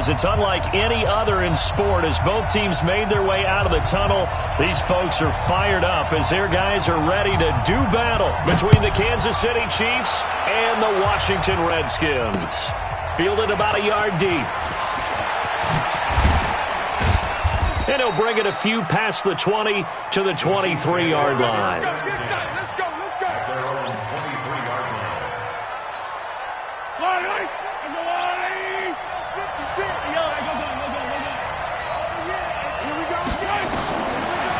because it's unlike any other in sport. As both teams made their way out of the tunnel, these folks are fired up as their guys are ready to do battle between the Kansas City Chiefs and the Washington Redskins. Fielded about a yard deep. And he'll bring it a few past the 20 to the 23-yard line. Let's go. Their own 23-yard line.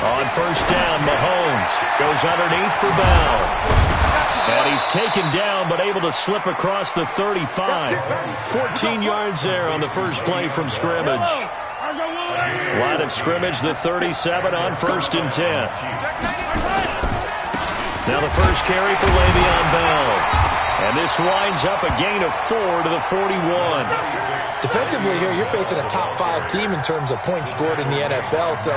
On first down, Mahomes goes underneath for Bell. And he's taken down but able to slip across the 35. 14 yards there on the first play from scrimmage. Line of scrimmage, the 37 on first and 10. Now the first carry for Le'Veon Bell. And this winds up a gain of 4 to the 41. Defensively here, you're facing a top 5 team in terms of points scored in the NFL. So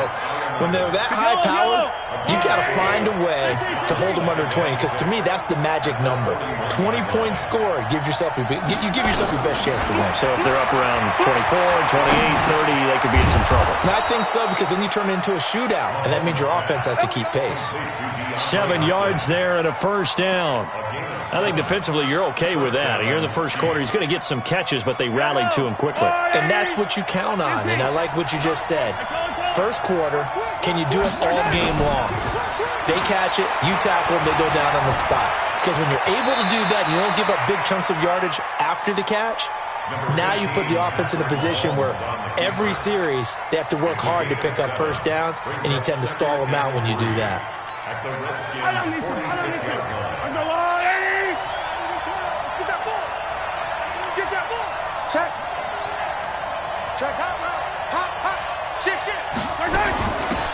when they're that high-powered, you got to find a way to hold them under 20. Because to me, that's the magic number. 20 points scored gives yourself you give yourself your best chance to win. So if they're up around 24, 28, 30, they could be in some trouble. And I think so, because then you turn it into a shootout, and that means your offense has to keep pace. 7 yards there and a first down. I think defensively you're okay with that. You're in the first quarter. He's going to get some catches, but they rallied to him quickly. And that's what you count on, and I like what you just said. First quarter, can you do it all game long? They catch it, you tackle them, they go down on the spot. Because when you're able to do that, you don't give up big chunks of yardage after the catch, now you put the offense in a position where every series they have to work hard to pick up first downs, and you tend to stall them out when you do that. At the Redskins' 46-yard line. Check. Hot. Shit.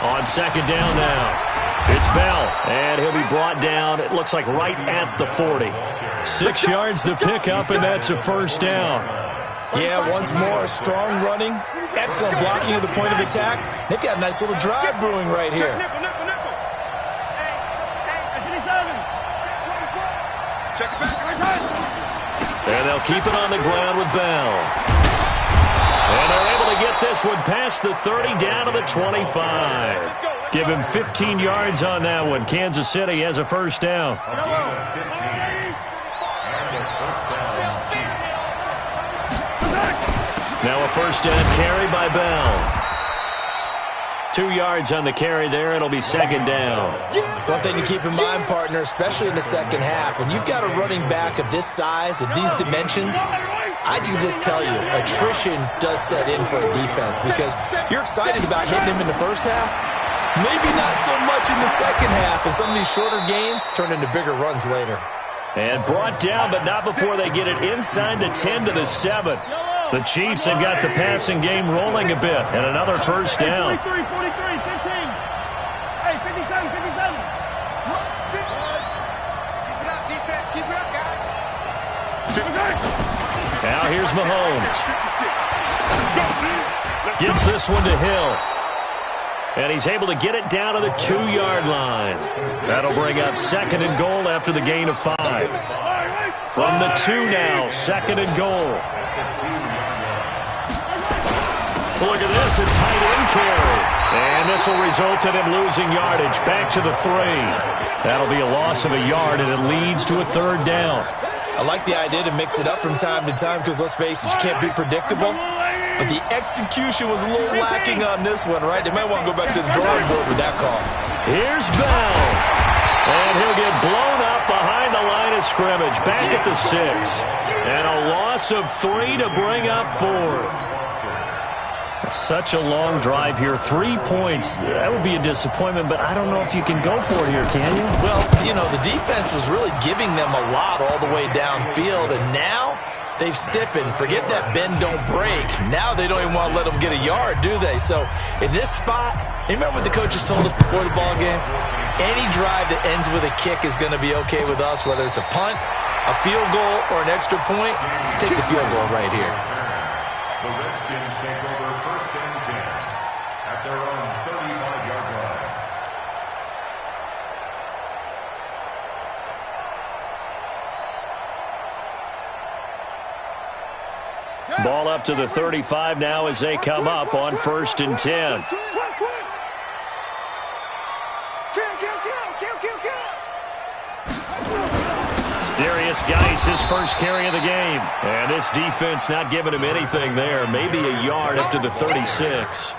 On second down now, it's Bell, and he'll be brought down, it looks like right at the 40. 6 yards to pick up, and that's a first down. Yeah, once more, strong running, excellent blocking at the point of attack. They've got a nice little drive brewing right here. Check it back. And they'll keep it on the ground with Bell. And they're able to get this one past the 30 down to the 25. Give him 15 yards on that one. Kansas City has a first down. Now a first down carry by Bell. 2 yards on the carry there. It'll be second down. One thing to keep in mind, partner, especially in the second half, when you've got a running back of this size, of these dimensions, I can just tell you, attrition does set in for a defense because you're excited about hitting him in the first half. Maybe not so much in the second half, and some of these shorter gains turn into bigger runs later. And brought down, but not before they get it inside the 10 to the 7. The Chiefs have got the passing game rolling a bit, and another first down. 43, 15. Hey, 57. Keep it up, guys. Now here's Mahomes. Gets this one to Hill. And he's able to get it down to the 2-yard line. That'll bring up second and goal after the gain of 5. From the 2 now, second and goal. Look at this, a tight end carry. And this will result in him losing yardage back to the 3. That'll be a loss of a yard, and it leads to a third down. I like the idea to mix it up from time to time because, let's face it, you can't be predictable. But the execution was a little lacking on this one, right? They might want to go back to the drawing board with that call. Here's Bell. And he'll get blown up behind the line of scrimmage. Back at the 6. And a loss of 3 to bring up 4. Such a long drive here. 3 points. That would be a disappointment, but I don't know if you can go for it here, can you? Well, you know, the defense was really giving them a lot all the way downfield, and now they've stiffened. Forget that bend, don't break. Now they don't even want to let them get a yard, do they? So in this spot, you remember what the coaches told us before the ball game? Any drive that ends with a kick is going to be okay with us, whether it's a punt, a field goal, or an extra point. Take the field goal right here. The Redskins take over first and 10 at their own 35-yard line. Ball up to the 35 now as they come up on 1st and 10. Jariusg4, his first carry of the game. And this defense not giving him anything there. Maybe a yard up to the 36.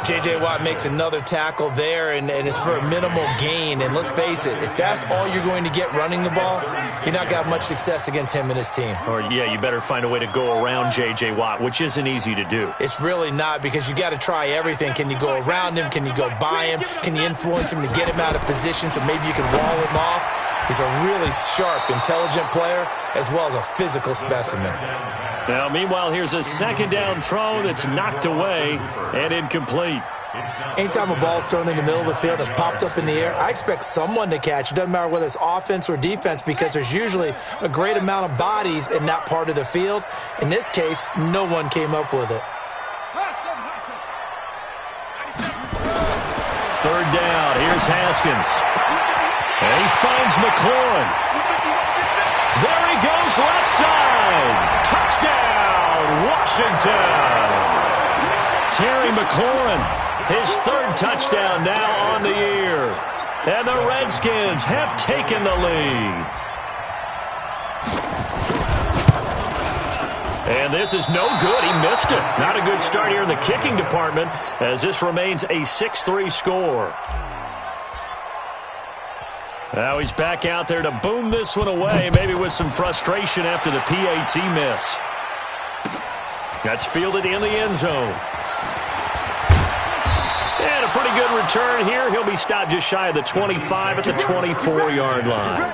J.J. Watt makes another tackle there, and it's for a minimal gain. And let's face it, if that's all you're going to get running the ball, you're not going to have much success against him and his team. Or, yeah, you better find a way to go around J.J. Watt, which isn't easy to do. It's really not, because you got to try everything. Can you go around him? Can you go by him? Can you influence him to get him out of position so maybe you can wall him off? He's a really sharp, intelligent player, as well as a physical specimen. Now, meanwhile, here's a 2nd down throw that's knocked away and incomplete. Anytime a ball's thrown in the middle of the field and it's popped up in the air, I expect someone to catch. It doesn't matter whether it's offense or defense, because there's usually a great amount of bodies in that part of the field. In this case, no one came up with it. 3rd down. Here's Haskins. And he finds McLaurin. There he goes, left side. Touchdown, Washington. Terry McLaurin, his 3rd touchdown now on the year. And the Redskins have taken the lead. And this is no good. He missed it. Not a good start here in the kicking department, as this remains a 6-3 score. Now he's back out there to boom this one away, maybe with some frustration after the PAT miss. That's fielded in the end zone. And a pretty good return here. He'll be stopped just shy of the 25 at the 24-yard line.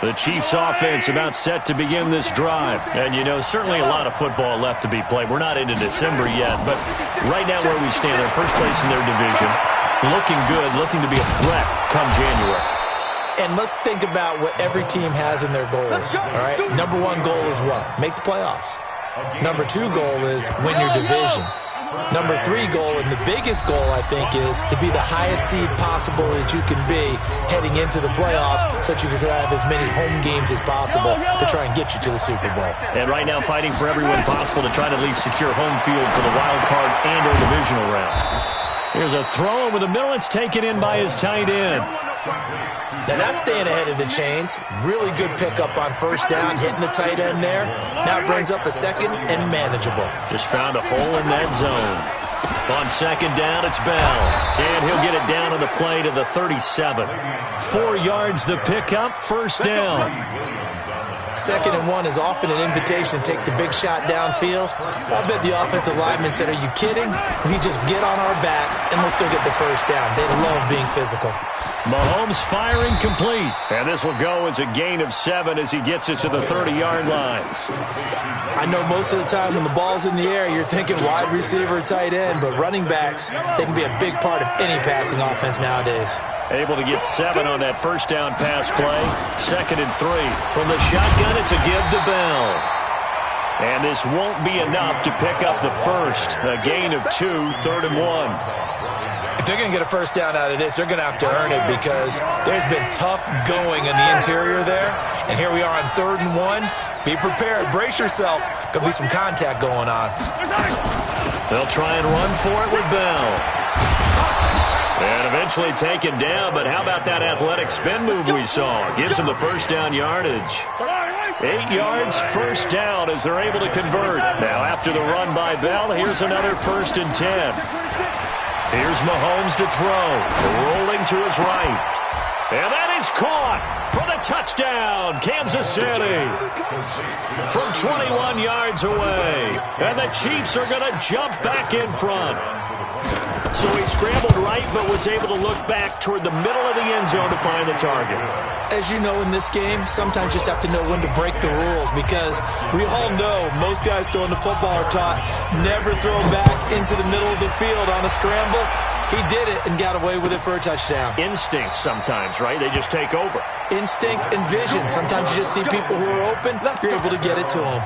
The Chiefs' offense about set to begin this drive. And, you know, certainly a lot of football left to be played. We're not into December yet, but right now where we stand, they're first place in their division. Looking good, looking to be a threat come January. And let's think about what every team has in their goals, all right? Number 1 goal is what? Make the playoffs. Number 2 goal is win your division. Number 3 goal, and the biggest goal, I think, is to be the highest seed possible that you can be heading into the playoffs, so that you can have as many home games as possible to try and get you to the Super Bowl. And right now fighting for every win possible to try to at least secure home field for the wild card and or divisional round. Here's a throw over the middle. It's taken in by his tight end. Now that's staying ahead of the chains. Really good pickup on 1st down, hitting the tight end there. Now it brings up a 2nd and manageable. Just found a hole in that zone. On 2nd down, it's Bell. And he'll get it down on the play to the 37. 4 yards the pickup, 1st down. 2nd and 1 is often an invitation to take the big shot downfield. I bet the offensive lineman said, "Are you kidding? We just get on our backs and let's go get the 1st down." They love being physical. Mahomes firing complete. And this will go as a gain of 7 as he gets it to the 30-yard line. I know most of the time when the ball's in the air, you're thinking wide receiver, tight end, but running backs, they can be a big part of any passing offense nowadays. Able to get 7 on that 1st down pass play. 2nd and 3. From the shotgun, it's a give to Bell. And this won't be enough to pick up the 1st. A gain of 2, 3rd and 1. If they're going to get a 1st down out of this, they're going to have to earn it, because there's been tough going in the interior there. And here we are on 3rd and 1. Be prepared. Brace yourself. Could be some contact going on. They'll try and run for it with Bell. And eventually taken down, but how about that athletic spin move we saw? Gives him the 1st down yardage. 8 yards, 1st down as they're able to convert. Now after the run by Bell, here's another 1st and 10. Here's Mahomes to throw. Rolling to his right. And that is caught for the touchdown, Kansas City. From 21 yards away. And the Chiefs are going to jump back in front. So he scrambled right, but was able to look back toward the middle of the end zone to find the target. As you know, in this game, sometimes you just have to know when to break the rules, because we all know most guys throwing the football are taught never throw back into the middle of the field on a scramble. He did it and got away with it for a touchdown. Instinct sometimes, right? They just take over. Instinct and vision. Sometimes you just see people who are open, you're able to get it to them.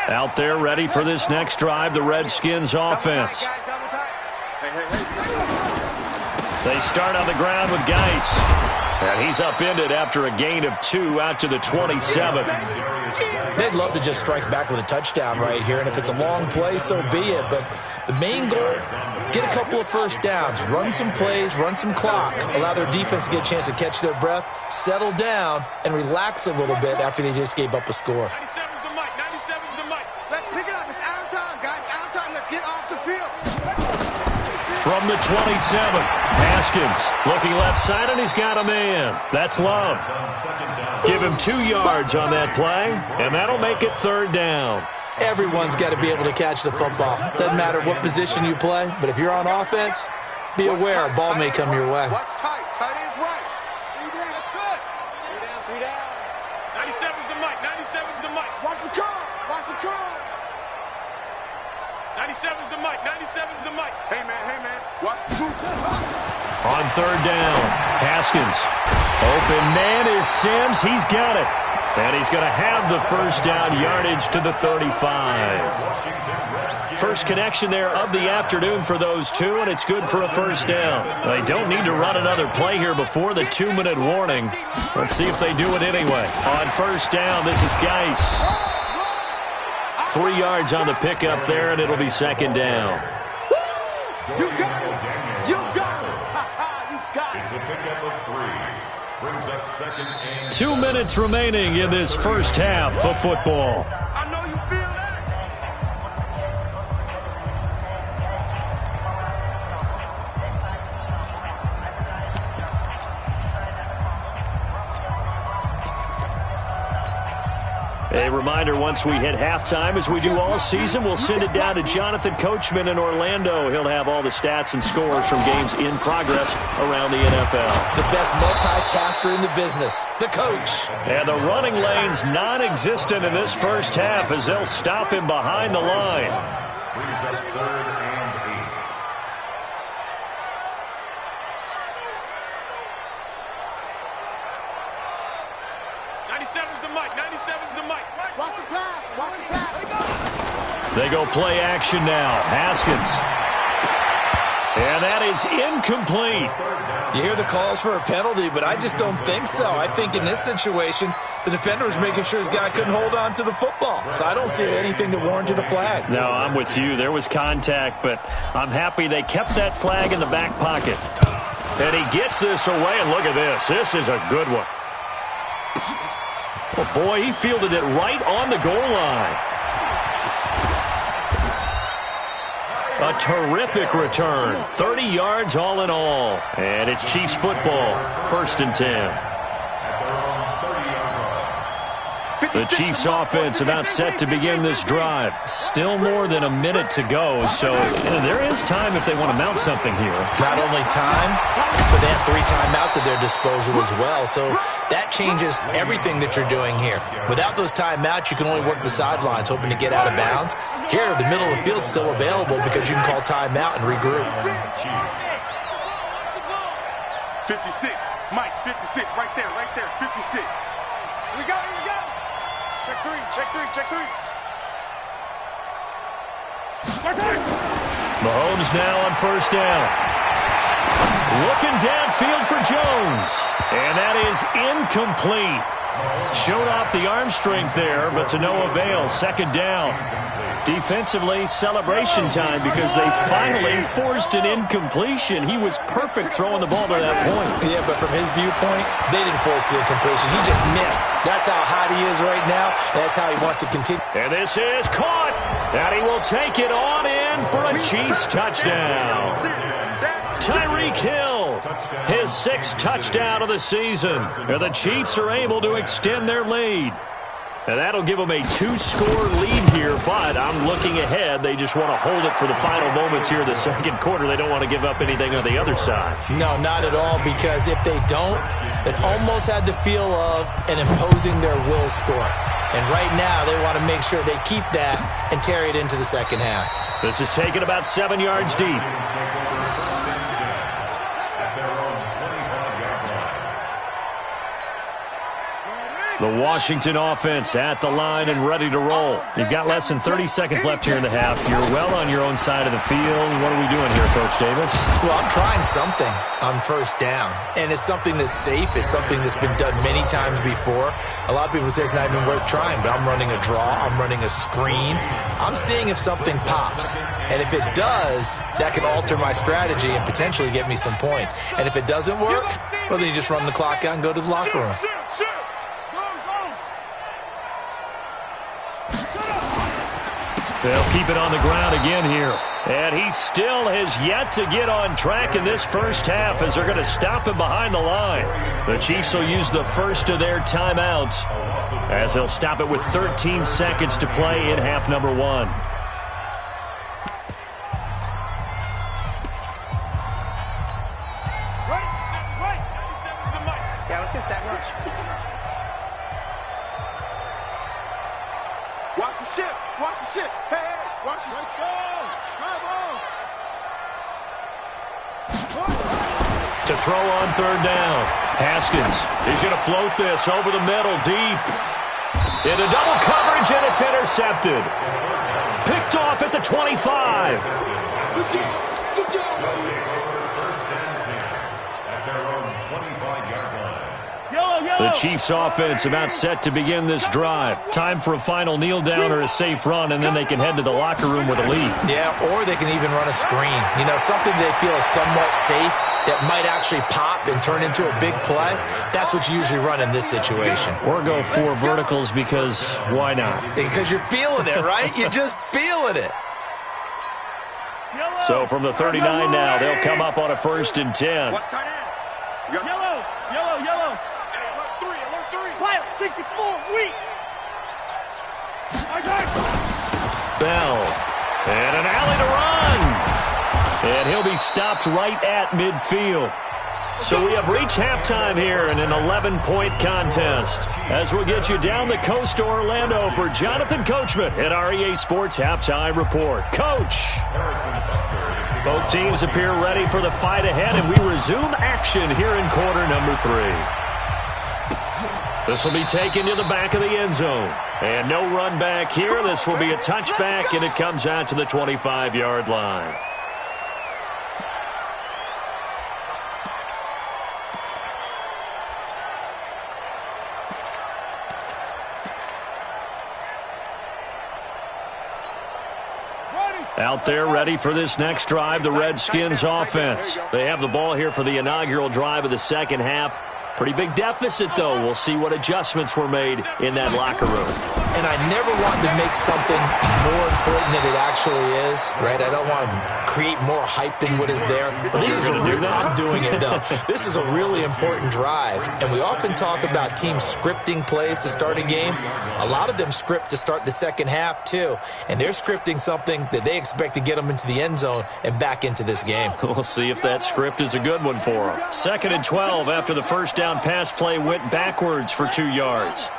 Out there ready for this next drive, the Redskins offense. They start on the ground with Geis. And he's upended after a gain of 2 out to the 27. They'd love to just strike back with a touchdown right here, and if it's a long play, so be it. But the main goal, get a couple of first downs, run some plays, run some clock, allow their defense to get a chance to catch their breath, settle down, and relax a little bit after they just gave up a score. 97's the mic. 97's the mic. Let's pick it up. It's our time, guys. Our time. Let's get off the field. From the 27, Haskins looking left side, and he's got a man. That's Love. Give him 2 yards on that play, and that'll make it 3rd down. Everyone's got to be able to catch the football. Doesn't matter what position you play, but if you're on offense, be aware a ball may come your way. What's tight? Tight is right. 3 down. That's it. 3 down. 3 down. 97's the mic. 97's the mic. Watch the curve. Watch the curve. 97's the mic. 97's the mic. Hey, man. Hey, man. Watch the On 3rd down, Haskins. Open man is Sims. He's got it. And he's going to have the first down yardage to the 35. First connection there of the afternoon for those two, and it's good for a first down. They don't need to run another play here before the 2-minute warning. Let's see if they do it anyway. On first down, this is Geis. 3 yards on the pickup there, and it'll be 2nd down. You got it. You got it. You got it. It's a pickup of 3. Brings up 2nd and 2 minutes remaining in this first half of football. I know you feel that. A reminder, once we hit halftime, as we do all season, we'll send it down to Jonathan Coachman in Orlando. He'll have all the stats and scores from games in progress around the NFL. The best multitasker in the business, the coach. And the running lane's non-existent in this first half as they'll stop him behind the line. brings up 3rd and 8. Watch the pass. Watch the pass. They go play action now. Haskins. And that is incomplete. You hear the calls for a penalty, but I just don't think so. I think in this situation, the defender was making sure his guy couldn't hold on to the football. So I don't see anything that warranted a flag. No, I'm with you. There was contact, but I'm happy they kept that flag in the back pocket. And he gets this away, and look at this. This is a good one. Oh, boy, he fielded it right on the goal line. A terrific return. 30 yards all in all. And it's Chiefs football. 1st and 10. The Chiefs offense about set to begin this drive. Still more than a minute to go, so there is time if they want to mount something here. Not only time, but they have 3 timeouts at their disposal as well, so that changes everything that you're doing here. Without those timeouts, you can only work the sidelines, hoping to get out of bounds. Here, the middle of the field's still available because you can call timeout and regroup. 56. Mike, 56. Right there, 56. Here we go. Check 3. Mahomes now on 1st down. Looking downfield for Jones. And that is incomplete. Showed off the arm strength there, but to no avail. 2nd down. Defensively, celebration time because they finally forced an incompletion. He was perfect throwing the ball to that point. Yeah, but from his viewpoint, they didn't force the incompletion. He just missed. That's how hot he is right now. That's how he wants to continue. And this is caught. And he will take it on in for a Chiefs touchdown. Tyreek Hill, his 6th touchdown of the season. And the Chiefs are able to extend their lead. And that'll give them a 2-score lead here, but I'm looking ahead. They just want to hold it for the final moments here in the 2nd quarter. They don't want to give up anything on the other side. No, not at all, because if they don't, it almost had the feel of an imposing their will score. And right now, they want to make sure they keep that and carry it into the 2nd half. This is taken about 7 yards deep. The Washington offense at the line and ready to roll. You've got less than 30 seconds left here in the half. You're well on your own side of the field. What are we doing here, Coach Davis? Well, I'm trying something on first down, and it's something that's safe. It's something that's been done many times before. A lot of people say it's not even worth trying, but I'm running a draw. I'm running a screen. I'm seeing if something pops, and if it does, that can alter my strategy and potentially get me some points. And if it doesn't work, well, then you just run the clock out and go to the locker room. They'll keep it on the ground again here. And he still has yet to get on track in this first half as they're going to stop him behind the line. The Chiefs will use the first of their timeouts as they'll stop it with 13 seconds to play in half number 1. Yeah, let's get sack lunch. Watch the ship. Watch the ship. Hey, hey, watch the ship. Let's go. Drive on. To throw on third down. Haskins, he's going to float this over the middle deep. Into double coverage, and it's intercepted. Picked off at the 25. The Chiefs offense about set to begin this drive. Time for a final kneel down or a safe run, and then they can head to the locker room with a lead. Yeah, or they can even run a screen. You know, something they feel is somewhat safe that might actually pop and turn into a big play. That's what you usually run in this situation. Or go 4 verticals because why not? Because you're feeling it, right? You're just feeling it. So from the 39 now, they'll come up on a 1st and 10. What's tight end? Yellow, yellow, yellow. Alert 3. Quiet, 64, weak. Bell. And an alley to run. And he'll be stopped right at midfield. So we have reached halftime here in an 11-point contest. As we'll get you down the coast to Orlando for Jonathan Coachman at our EA Sports Halftime Report. Coach. Both teams appear ready for the fight ahead, and we resume action here in quarter number 3. This will be taken to the back of the end zone. And no run back here. This will be a touchback, and it comes out to the 25-yard line. Out there ready for this next drive, the Redskins offense. They have the ball here for the inaugural drive of the second half. Pretty big deficit, though. We'll see what adjustments were made in that locker room. And I never want to make something more important than it actually is, right? I don't want to create more hype than what is there. But this is I'm doing it, though. This is a really important drive. And we often talk about teams scripting plays to start a game. A lot of them script to start the second half, too. And they're scripting something that they expect to get them into the end zone and back into this game. We'll see if that script is a good one for them. 2nd and 12 after the first down pass play went backwards for 2 yards.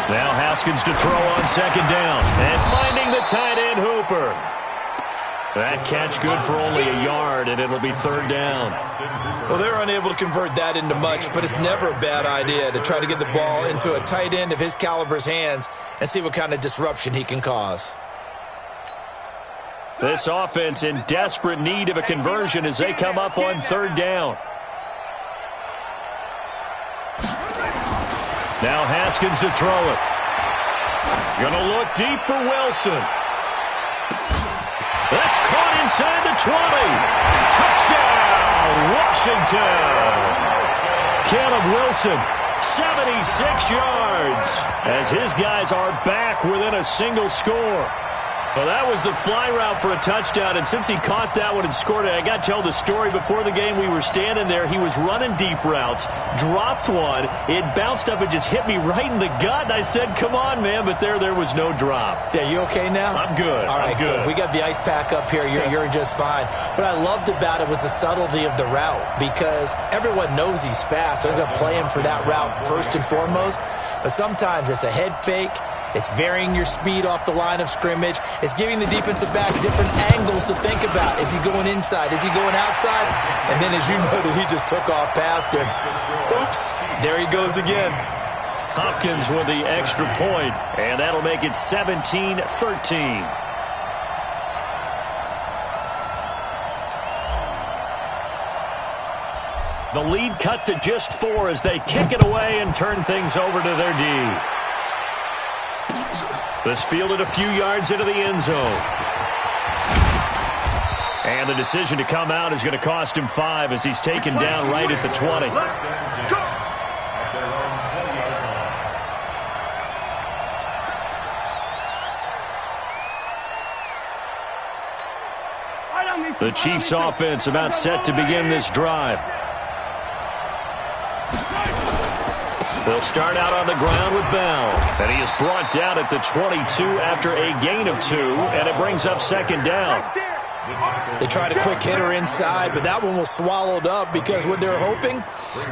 Now Haskins to throw on 2nd down. And finding the tight end Hooper. That catch good for only a yard, and it'll be 3rd down. Well, they're unable to convert that into much, but it's never a bad idea to try to get the ball into a tight end of his caliber's hands and see what kind of disruption he can cause. This offense in desperate need of a conversion as they come up on 3rd down. Now Haskins to throw it. Gonna look deep for Wilson. That's caught inside the 20. Touchdown, Washington. Caleb Wilson, 76 yards, as his guys are back within a single score. Well, that was the fly route for a touchdown, and since he caught that one and scored it, I got to tell the story. Before the game, we were standing there. He was running deep routes, dropped one. It bounced up and just hit me right in the gut, and I said, come on, man, but there was no drop. Yeah, you okay now? I'm good. All right, I'm good. We got the ice pack up here. You're just fine. What I loved about it was the subtlety of the route, because everyone knows he's fast. They're going to play him for that route first and foremost, but sometimes it's a head fake, It's varying your speed off the line of scrimmage. It's giving the defensive back different angles to think about. Is he going inside? Is he going outside? And then, as you noted, he just took off past him. Oops, there he goes again. Hopkins with the extra point, and that'll make it 17-13. The lead cut to just 4 as they kick it away and turn things over to their D. This fielded a few yards into the end zone. And the decision to come out is going to cost him 5 as he's taken down right at the 20. The Chiefs offense about set to begin this drive. They'll start out on the ground with Bell. And he is brought down at the 22 after a gain of 2, and it brings up second down. They tried a quick hitter inside, but that one was swallowed up because what they're hoping,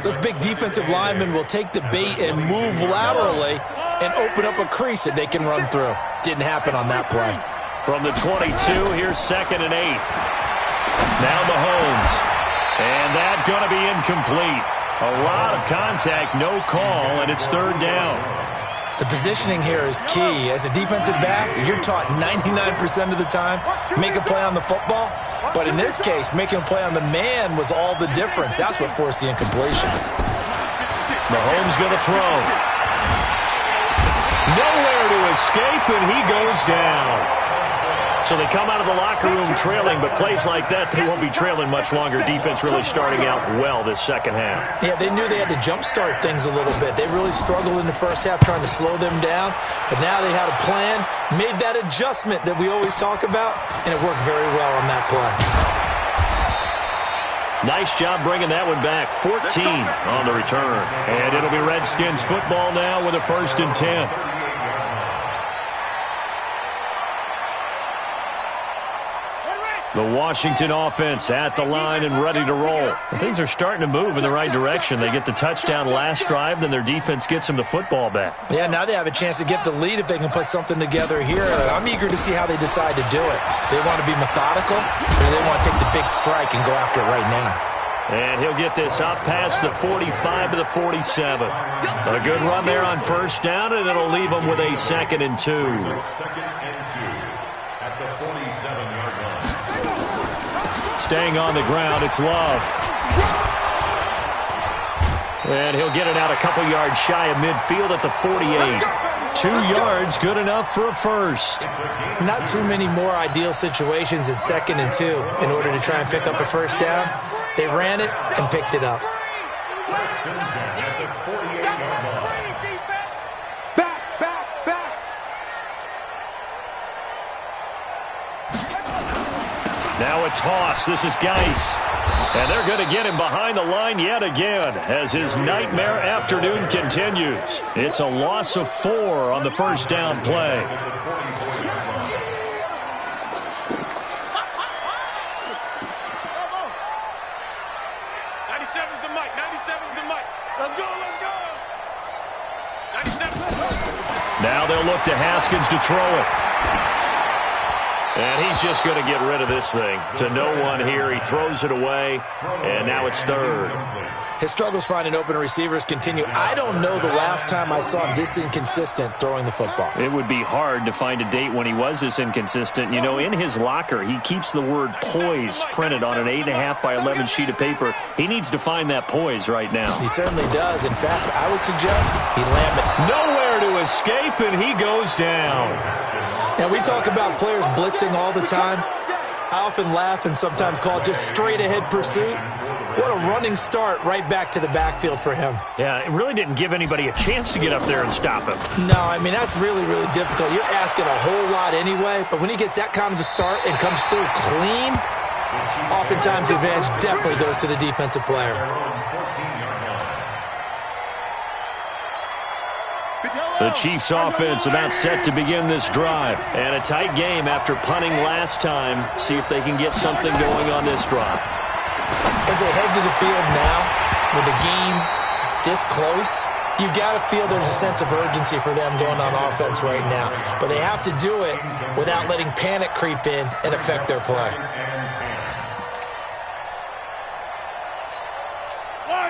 those big defensive linemen will take the bait and move laterally and open up a crease that they can run through. Didn't happen on that play. From the 22, here's 2nd and 8. Now Mahomes. And that's going to be incomplete. A lot of contact, no call, and it's 3rd down. The positioning here is key. As a defensive back, you're taught 99% of the time, make a play on the football. But in this case, making a play on the man was all the difference. That's what forced the incompletion. Mahomes going to throw. Nowhere to escape, and he goes down. So they come out of the locker room trailing, but plays like that, they won't be trailing much longer. Defense really starting out well this second half. Yeah, they knew they had to jumpstart things a little bit. They really struggled in the first half trying to slow them down, but now they had a plan, made that adjustment that we always talk about, and it worked very well on that play. Nice job bringing that one back. 14 on the return. And it'll be Redskins football now with a 1st and 10. The Washington offense at the line and ready to roll. Things are starting to move in the right direction. They get the touchdown last drive, then their defense gets them the football back. Yeah, now they have a chance to get the lead if they can put something together here. I'm eager to see how they decide to do it. Do they want to be methodical, or do they want to take the big strike and go after it right now? And he'll get this up past the 45 to the 47. A good run there on 1st down, and it'll leave them with a 2nd and 2. 2nd and 2 at the 47-yard line. Staying on the ground, it's Love. And he'll get it out a couple yards shy of midfield at the 48. 2 yards, good enough for a 1st. Not too many more ideal situations in 2nd and 2 in order to try and pick up a 1st down. They ran it and picked it up. 1st and 10 at the 48-yard line. Now a toss. This is Geis. And they're going to get him behind the line yet again as his nightmare afternoon continues. It's a loss of 4 on the 1st down play. Now they'll look to Haskins to throw it. And he's just going to get rid of this thing. To no one here. He throws it away, and now it's 3rd. His struggles finding open receivers continue. I don't know the last time I saw him this inconsistent throwing the football. It would be hard to find a date when he was this inconsistent. You know, in his locker, he keeps the word poise printed on an 8.5 by 11 sheet of paper. He needs to find that poise right now. He certainly does. In fact, I would suggest he lamb it. Nowhere to escape, and he goes down. Now, we talk about players blitzing all the time. I often laugh and sometimes call it just straight-ahead pursuit. What a running start right back to the backfield for him. Yeah, it really didn't give anybody a chance to get up there and stop him. No, I mean, that's really, really difficult. You're asking a whole lot anyway, but when he gets that kind of a start and comes through clean, oftentimes the advantage definitely goes to the defensive player. The Chiefs offense about set to begin this drive. And a tight game after punting last time. See if they can get something going on this drive. As they head to the field now, with the game this close, You got to feel there's a sense of urgency for them going on offense right now. But they have to do it without letting panic creep in and affect their play.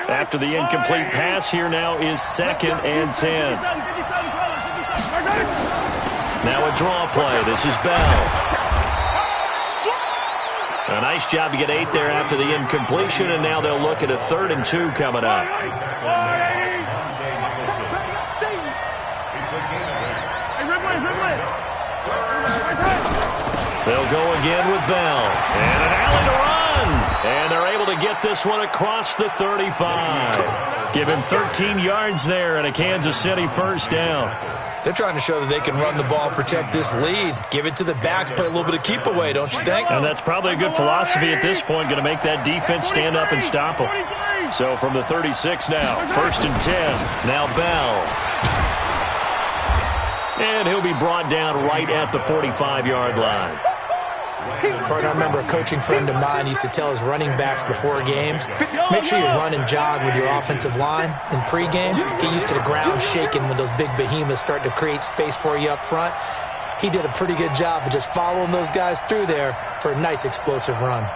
After the incomplete pass, here now is 2nd and 10. Now a draw play. This is Bell. A nice job to get 8 there after the incompletion, and now they'll look at a 3rd and 2 coming up. They'll go again with Bell. And an alley to run. And they're able to get this one across the 35. Give him 13 yards there and a Kansas City first down. They're trying to show that they can run the ball and protect this lead. Give it to the backs, play a little bit of keep away, don't you think? And that's probably a good philosophy at this point, going to make that defense stand up and stop them. So from the 36 now, 1st and 10. Now Bell. And he'll be brought down right at the 45-yard line. Bart, I remember a coaching friend of mine used to tell his running backs before games, make sure you run and jog with your offensive line in pregame. Get used to the ground shaking when those big behemoths start to create space for you up front. He did a pretty good job of just following those guys through there for a nice explosive run.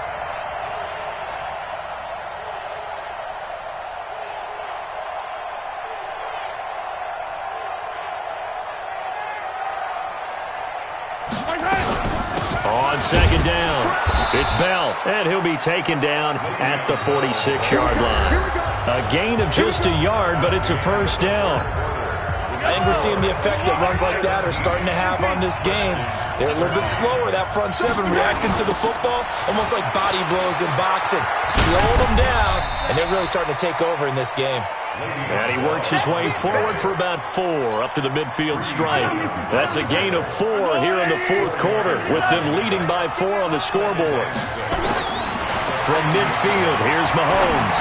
On 2nd down, it's Bell, and he'll be taken down at the 46-yard line. A gain of just a yard, but it's a first down. I think we're seeing the effect that runs like that are starting to have on this game. They're a little bit slower, that front 7, reacting to the football, almost like body blows in boxing. Slowing them down, and they're really starting to take over in this game. And he works his way forward for about 4 up to the midfield stripe. That's a gain of 4 here in the 4th quarter, with them leading by 4 on the scoreboard. From midfield, here's Mahomes.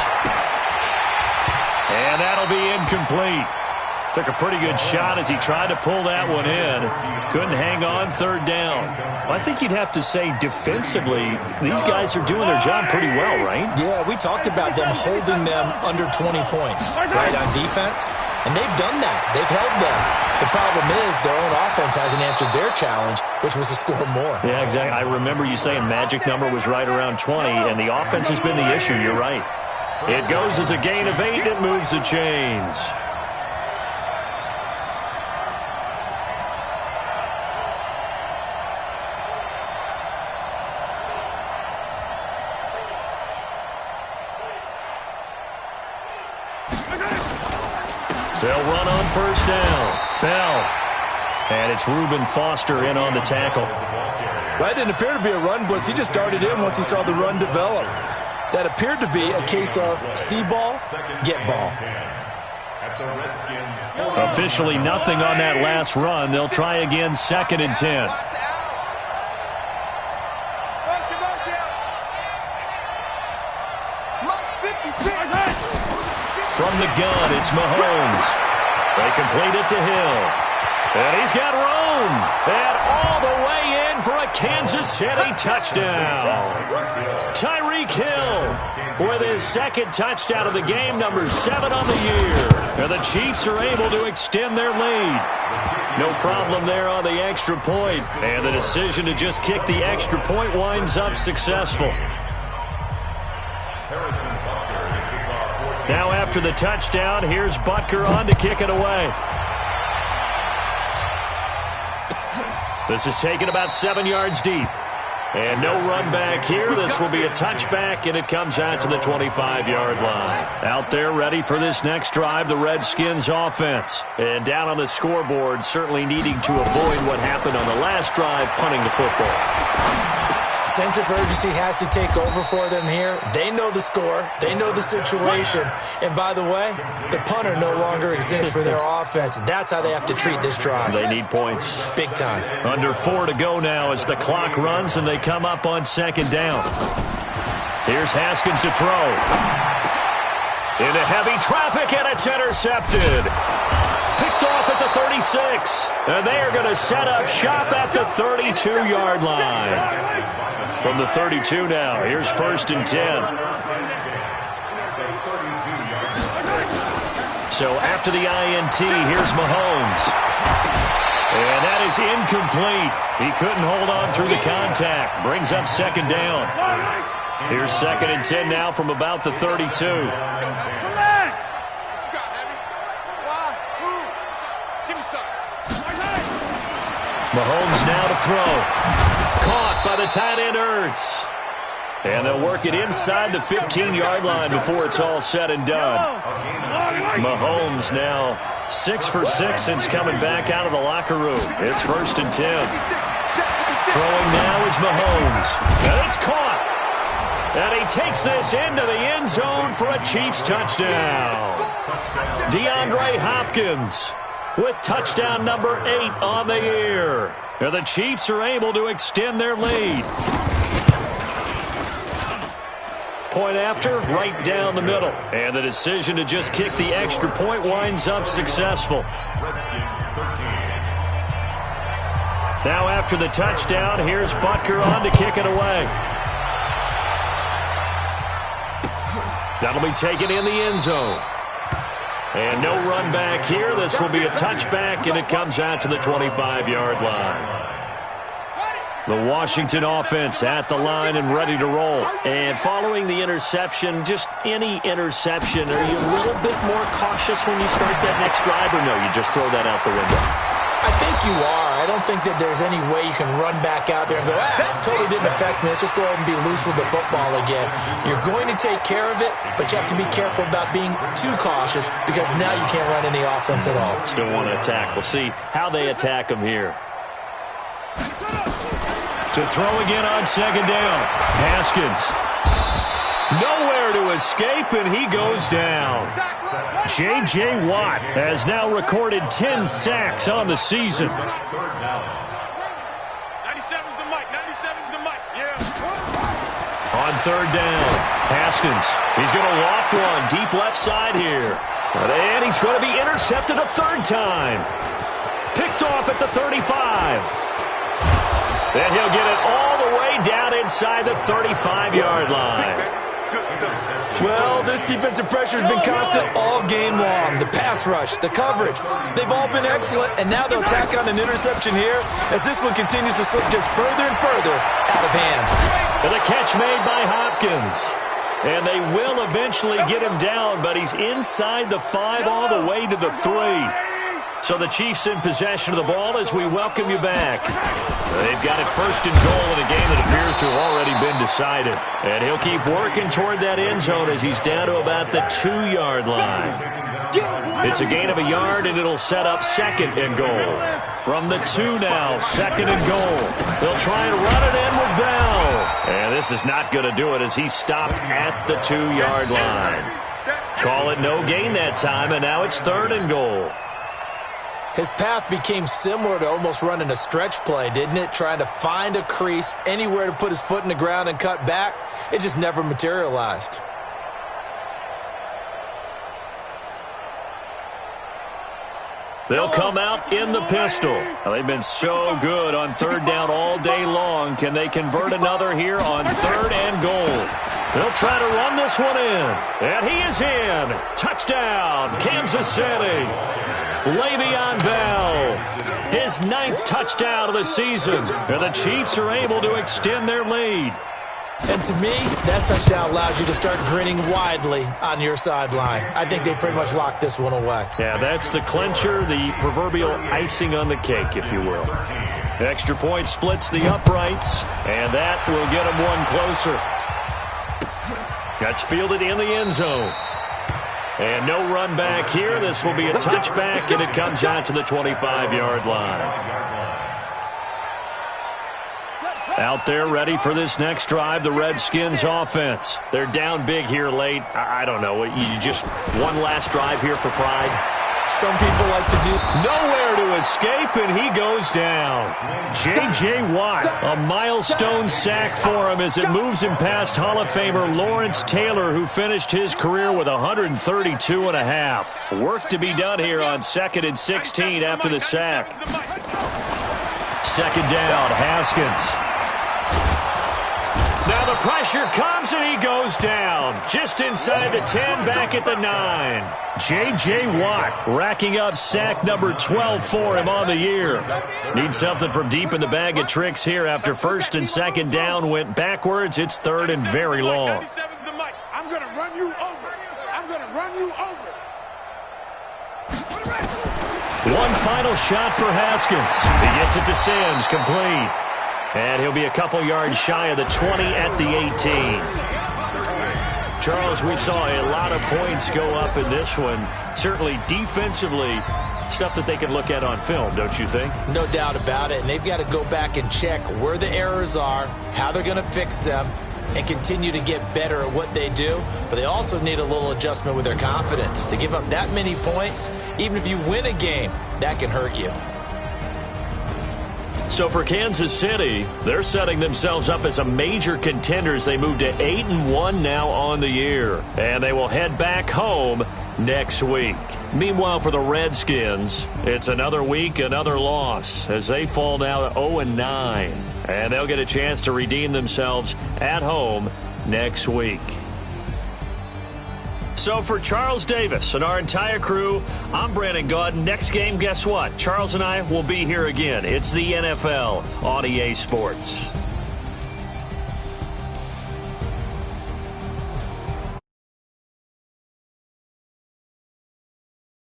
And that'll be incomplete. Took a pretty good shot as he tried to pull that one in. Couldn't hang on 3rd down. Well, I think you'd have to say defensively, these guys are doing their job pretty well, right? Yeah, we talked about them holding them under 20 points, right, on defense. And they've done that. They've held them. The problem is their own offense hasn't answered their challenge, which was to score more. Yeah, exactly. I remember you saying magic number was right around 20, and the offense has been the issue. You're right. It goes as a gain of 8. It moves the chains. They'll run on 1st down. Bell. And it's Reuben Foster in on the tackle. That didn't appear to be a run blitz. He just darted in once he saw the run develop. That appeared to be a case of see ball, get ball. Officially nothing on that last run. They'll try again 2nd and 10. From the gun, it's Mahomes. They complete it to Hill. And he's got room. And all the way in for a Kansas City touchdown. Tyreek Hill with his 2nd touchdown of the game, number 7 on the year. And the Chiefs are able to extend their lead. No problem there on the extra point. And the decision to just kick the extra point winds up successful. Now after the touchdown, here's Butker on to kick it away. This is taken about 7 yards deep. And no run back here. This will be a touchback, and it comes out to the 25-yard line. Out there ready for this next drive, the Redskins offense. And down on the scoreboard, certainly needing to avoid what happened on the last drive, punting the football. Sense of urgency has to take over for them here. They know the score. They know the situation. And by the way, the punter no longer exists for their offense. That's how they have to treat this drive. They need points. Big time. Under 4 to go now as the clock runs and they come up on 2nd down. Here's Haskins to throw. Into heavy traffic, and it's intercepted. Picked off at the 36. And they are going to set up shop at the 32-yard line. From the 32 now, here's 1st and 10. So after the INT, here's Mahomes. And that is incomplete. He couldn't hold on through the contact. Brings up second down. Here's 2nd and 10 now from about the 32. Mahomes now to throw. Caught by the tight end Ertz. And they'll work it inside the 15-yard line before it's all said and done. Mahomes now 6 for 6 since coming back out of the locker room. It's 1st and 10. Throwing now is Mahomes. And it's caught. And he takes this into the end zone for a Chiefs touchdown. DeAndre Hopkins with touchdown number 8 on the year. And the Chiefs are able to extend their lead. Point after, right down the middle. And the decision to just kick the extra point winds up successful. Now after the touchdown, here's Butker on to kick it away. That'll be taken in the end zone. And no run back here. This will be a touchback, and it comes out to the 25-yard line. The Washington offense at the line and ready to roll. And following the interception, just any interception, are you a little bit more cautious when you start that next drive, or no, you just throw that out the window? I think you are. I don't think that there's any way you can run back out there and go, totally didn't affect me. Let's just go ahead and be loose with the football again. You're going to take care of it, but you have to be careful about being too cautious because now you can't run any offense at all. Still want to attack. We'll see how they attack them here. To throw again on second down. Haskins. Nowhere to escape, and he goes down. J.J. Watt has now recorded 10 sacks on the season. 97's the mic. 97's the mic. Yeah. On third down, Haskins. He's going to loft one deep left side here. And he's going to be intercepted a third time. Picked off at the 35. And he'll get it all the way down inside the 35-yard line. Well, this defensive pressure has been constant all game long. The pass rush, the coverage, they've all been excellent, and now they'll tack on an interception here as this one continues to slip just further and further out of hand. And the catch made by Hopkins. And they will eventually get him down, but he's inside the 5 all the way to the 3. So the Chiefs in possession of the ball as we welcome you back. They've got it 1st and goal in a game that appears to have already been decided. And he'll keep working toward that end zone as he's down to about the 2-yard line. It's a gain of a yard, and it'll set up 2nd and goal. From the 2 now, 2nd and goal. They'll try and run it in with Bell. And this is not going to do it as he's stopped at the 2-yard line. Call it no gain that time, and now it's 3rd and goal. His path became similar to almost running a stretch play, didn't it? Trying to find a crease, anywhere to put his foot in the ground and cut back. It just never materialized. They'll come out in the pistol. Well, they've been so good on 3rd down all day long. Can they convert another here on 3rd and goal? They'll try to run this one in. And he is in. Touchdown, Kansas City. Le'Veon Bell, his 9th touchdown of the season. And the Chiefs are able to extend their lead. And to me, that touchdown allows you to start grinning widely on your sideline. I think they pretty much locked this one away. Yeah, that's the clincher, the proverbial icing on the cake, if you will. The extra point splits the uprights, and that will get them one closer. That's fielded in the end zone. And no run back here. This will be a touchback, and it comes out to the 25-yard line. Out there ready for this next drive, the Redskins offense. They're down big here late. I don't know. You just one last drive here for pride? Some people like to do. Nowhere to escape, and he goes down. J.J. Watt, a milestone sack for him as it moves him past Hall of Famer Lawrence Taylor, who finished his career with 132.5. Work to be done here on 2nd and 16 after the sack. 2nd down, Haskins. Now the pressure comes and he goes down. Just inside the 10, back at the 9. J.J. Watt racking up sack number 12 for him on the year. Needs something from deep in the bag of tricks here after first and second down went backwards. It's third and very long. 97's the mic. I'm going to run you over. I'm going to run you over. One final shot for Haskins. He gets it to Sims, complete. And he'll be a couple yards shy of the 20 at the 18. Charles, we saw a lot of points go up in this one. Certainly defensively, stuff that they can look at on film, don't you think? No doubt about it. And they've got to go back and check where the errors are, how they're going to fix them, and continue to get better at what they do. But they also need a little adjustment with their confidence. To give up that many points, even if you win a game, that can hurt you. So for Kansas City, they're setting themselves up as a major contender as they move to 8-1 now on the year. And they will head back home next week. Meanwhile, for the Redskins, it's another week, another loss as they fall now to 0-9. And they'll get a chance to redeem themselves at home next week. So for Charles Davis and our entire crew, I'm Brandon Gaudin. Next game, guess what? Charles and I will be here again. It's the NFL on EA Sports.